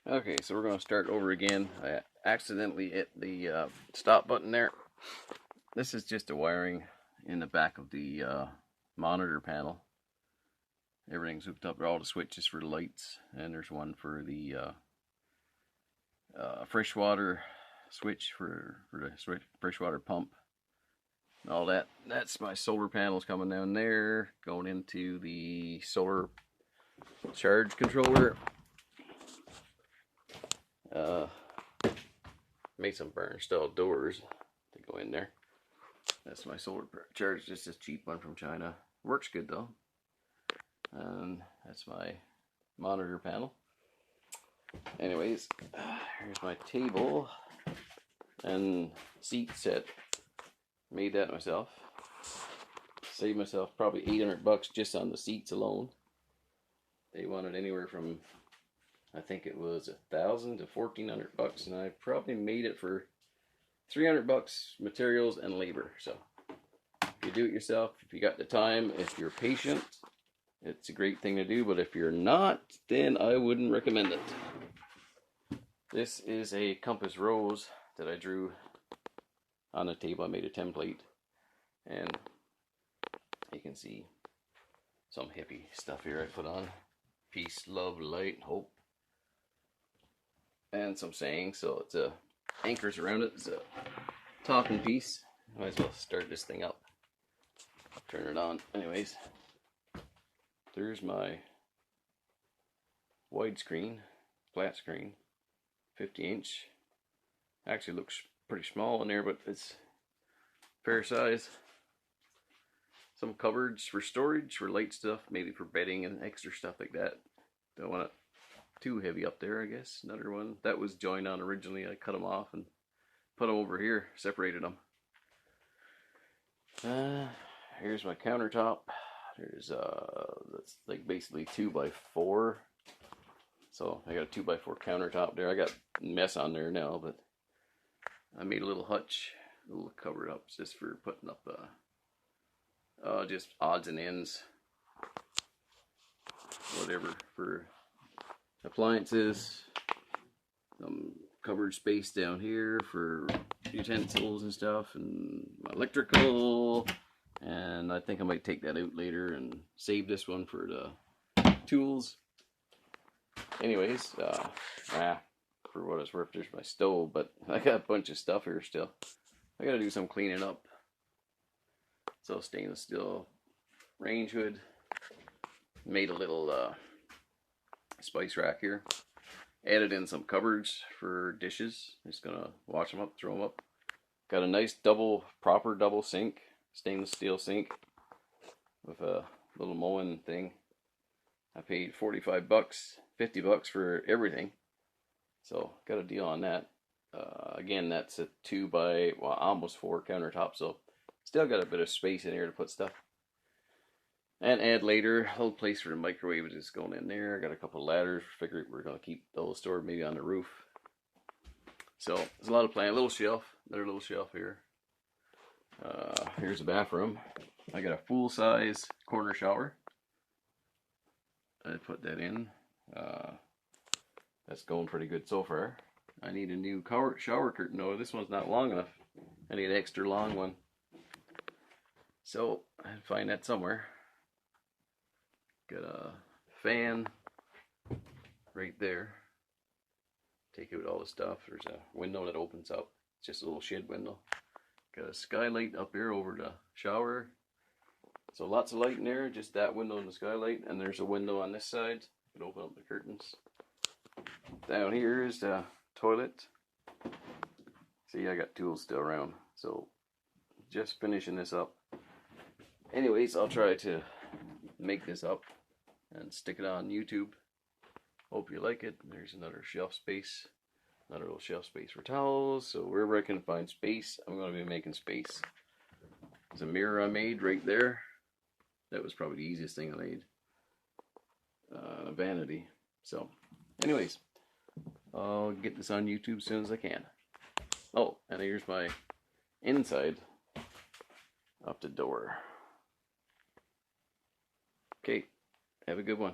Okay, so we're going to start over again. I accidentally hit the stop button there. This is just a wiring in the back of the monitor panel. Everything's hooked up. All the switches for the lights, and there's one for the freshwater switch for the freshwater pump. And all that. That's my solar panels coming down there, going into the solar charge controller. Made some burner style doors to go in there. That's my solar charge, just a cheap one from China. Works good though. And that's my monitor panel. Anyways, here's my table and seat set. Made that myself. Saved myself probably $800 just on the seats alone. They wanted anywhere from, I think it was $1,000 to $1,400, and I probably made it for $300 materials and labor. So if you do it yourself, if you got the time, if you're patient, it's a great thing to do. But if you're not, then I wouldn't recommend it. This is a compass rose that I drew on the table. I made a template, and you can see some hippie stuff here I put on. Peace, love, light, hope, and some sayings. So it's anchors around it. It's a talking piece. Might as well start this thing up. Turn it on. Anyways, there's my widescreen, flat screen, 50-inch. Actually looks pretty small in there, but it's fair size. Some cupboards for storage, for light stuff, maybe for bedding and extra stuff like that. Don't want it too heavy up there, I guess. Another one that was joined on originally. I cut them off and put them over here, separated them. Here's my countertop. There's that's like basically 2x4. So I got a 2x4 countertop there. I got mess on there now, but I made a little hutch, a little cover up just for putting up just odds and ends, whatever, for appliances. Some covered space down here for utensils and stuff, and electrical. And I think I might take that out later and save this one for the tools. Anyways, for what it's worth, there's my stove, but I got a bunch of stuff here still. I gotta do some cleaning up. So stainless steel range hood. Made a little spice rack here. Added in some cupboards for dishes. Just gonna wash them up, throw them up. Got a nice proper double sink, stainless steel sink with a little mowing thing. I paid $45, $50 for everything. So got a deal on that. Again, that's a 2x, well, almost 4 countertop, so still got a bit of space in here to put stuff. And add later, a little place for the microwave is just going in there. I got a couple of ladders. Figure we're going to keep those stored maybe on the roof. So there's a lot of plan. A little shelf, another little shelf here. Here's the bathroom. I got a full-size corner shower. I put that in. That's going pretty good so far. I need a new shower curtain. No, this one's not long enough. I need an extra long one. So I'd find that somewhere. Got a fan right there. Take out all the stuff. There's a window that opens up. It's just a little shed window. Got a skylight up here over the shower. So lots of light in there. Just that window and the skylight. And there's a window on this side. You can open up the curtains. Down here is the toilet. See, I got tools still around. So just finishing this up. Anyways, I'll try to make this up and stick it on YouTube. Hope you like it. There's another shelf space. Another little shelf space for towels. So wherever I can find space, I'm going to be making space. There's a mirror I made right there. That was probably the easiest thing I made. A vanity. So, anyways, I'll get this on YouTube as soon as I can. Oh, and here's my inside up the door. Okay, have a good one.